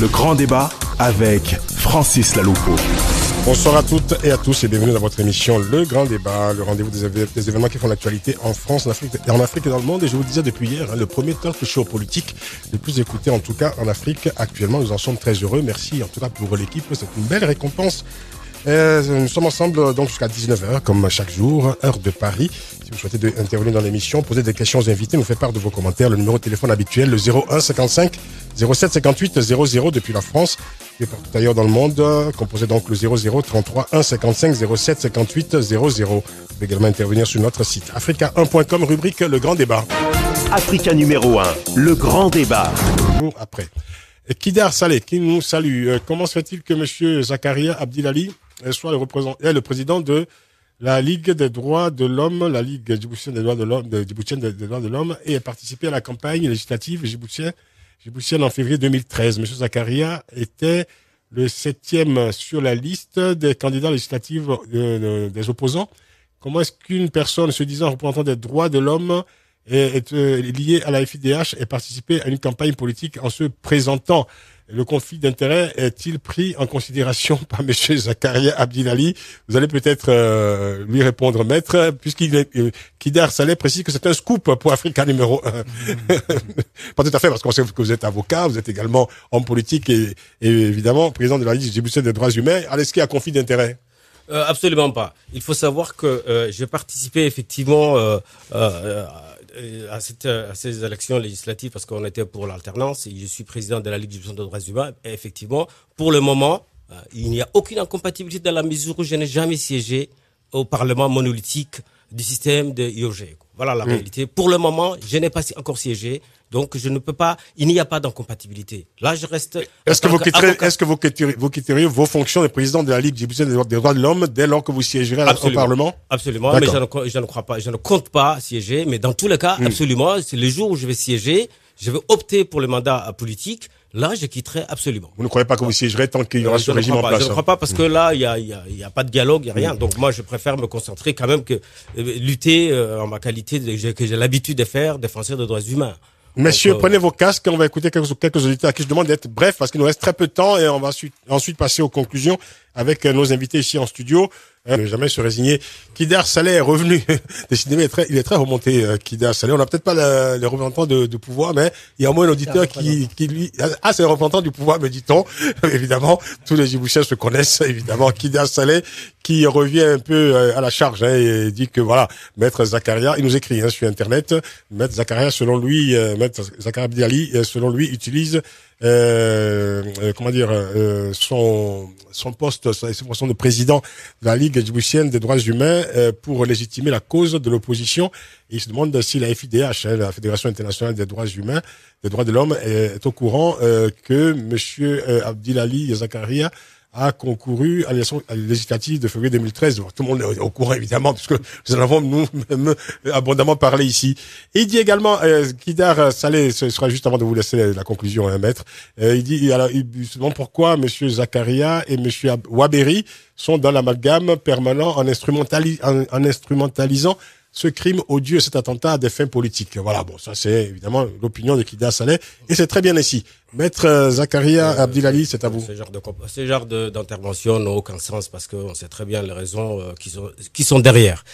Le grand débat avec Francis Laloupo. Bonsoir à toutes et à tous et bienvenue dans votre émission Le Grand Débat, le rendez-vous des événements qui font l'actualité en France, en Afrique et dans le monde. Et je vous disais depuis hier, le premier talk show politique le plus écouté en tout cas en Afrique actuellement. Nous en sommes très heureux. Merci en tout cas pour l'équipe. C'est une belle récompense. Nous sommes ensemble donc jusqu'à 19h comme chaque jour, heure de Paris. Si vous souhaitez intervenir dans l'émission, poser des questions aux invités, nous faire part de vos commentaires. Le numéro de téléphone habituel, le 01 55 07 58 00 depuis la France et partout ailleurs dans le monde. Composez donc le 00 33 1 55 07 58 00. Vous pouvez également intervenir sur notre site africa1.com, rubrique Le Grand Débat. Africa numéro 1, Le Grand Débat. Après. Kidar Saleh qui nous salue. Comment se fait-il que M. Zakaria Abdilali soit le président de la Ligue des droits de l'homme, la Ligue djiboutienne des droits de l'homme, et a participé à la campagne législative djiboutienne en février 2013. M. Zakaria était le 7e sur la liste des candidats législatifs des opposants. Comment est-ce qu'une personne se disant représentant des droits de l'homme est liée à la FIDH et participer à une campagne politique en se présentant? Le conflit d'intérêts est-il pris en considération par M. Zakaria Abdilali? Vous allez peut-être lui répondre, maître, Kidar Saleh précise que c'est un scoop pour Africa numéro 1. Pas tout à fait, parce qu'on sait que vous êtes avocat, vous êtes également homme politique et évidemment président de la Ligue djiboutienne des droits humains. Est-ce qu'il y a conflit d'intérêts? Absolument pas. Il faut savoir que j'ai participé effectivement à ces élections législatives parce qu'on était pour l'alternance et je suis président de la Ligue djiboutienne des droits humains. Et effectivement, pour le moment, il n'y a aucune incompatibilité dans la mesure où je n'ai jamais siégé au Parlement monolithique du système de IOG. Voilà la réalité. Pour le moment, je n'ai pas encore siégé, donc je ne peux pas. Il n'y a pas d'incompatibilité. Là, je reste. Est-ce que vous quitteriez vos fonctions de président de la Ligue djiboutienne des droits de l'homme dès lors que vous siégerez au Parlement? Absolument, mais je ne crois pas, je ne compte pas siéger. Mais dans tous les cas, absolument, c'est le jour où je vais siéger, je vais opter pour le mandat politique. Là, je quitterai absolument. Vous ne croyez pas que vous siégerez tant qu'il y aura ce régime en place? Je ne crois pas parce que là, il y a pas de dialogue, il y a rien. Donc moi, je préfère me concentrer quand même que lutter en ma qualité que j'ai l'habitude de faire, défenseur des droits humains. Messieurs, prenez vos casques, on va écouter quelques auditeurs à qui je demande d'être bref parce qu'il nous reste très peu de temps et on va ensuite passer aux conclusions avec nos invités ici en studio. Ne jamais se résigner. Kidar Saleh est revenu. Décidément, il est très remonté, Kidar Saleh. On n'a peut-être pas le représentant de pouvoir, mais il y a au moins un auditeur qui lui... Ah, c'est le représentant du pouvoir, me dit-on. Évidemment, tous les Djiboutiens se connaissent, évidemment. Kidar Saleh, qui revient un peu à la charge, et dit que voilà, Maître Zakaria, il nous écrit sur Internet, Maître Zakaria, selon lui, Maître Zakaria Abdilali, selon lui, utilise son poste, sa fonction de président de la Ligue djiboutienne des droits humains pour légitimer la cause de l'opposition. Et il se demande si la FIDH, la Fédération internationale des droits humains, des droits de l'homme, est au courant que Monsieur Abdilali Zakaria a concouru à l'élection législative de février 2013. Tout le monde est au courant, évidemment, puisque nous en avons nous-mêmes abondamment parlé ici. Et il dit également, Kidar Saleh, ce sera juste avant de vous laisser la conclusion, maître. Il dit, alors, il se demande pourquoi Monsieur Zakaria et Monsieur Waberi sont dans l'amalgame permanent en instrumentalisant ce crime odieux, cet attentat à des fins politiques. Voilà, bon, ça c'est évidemment l'opinion de Kidar Saleh, et c'est très bien ici. Maître Zakaria Abdilali, c'est à vous. Ce genre d'intervention n'a aucun sens parce qu'on sait très bien les raisons qui sont derrière.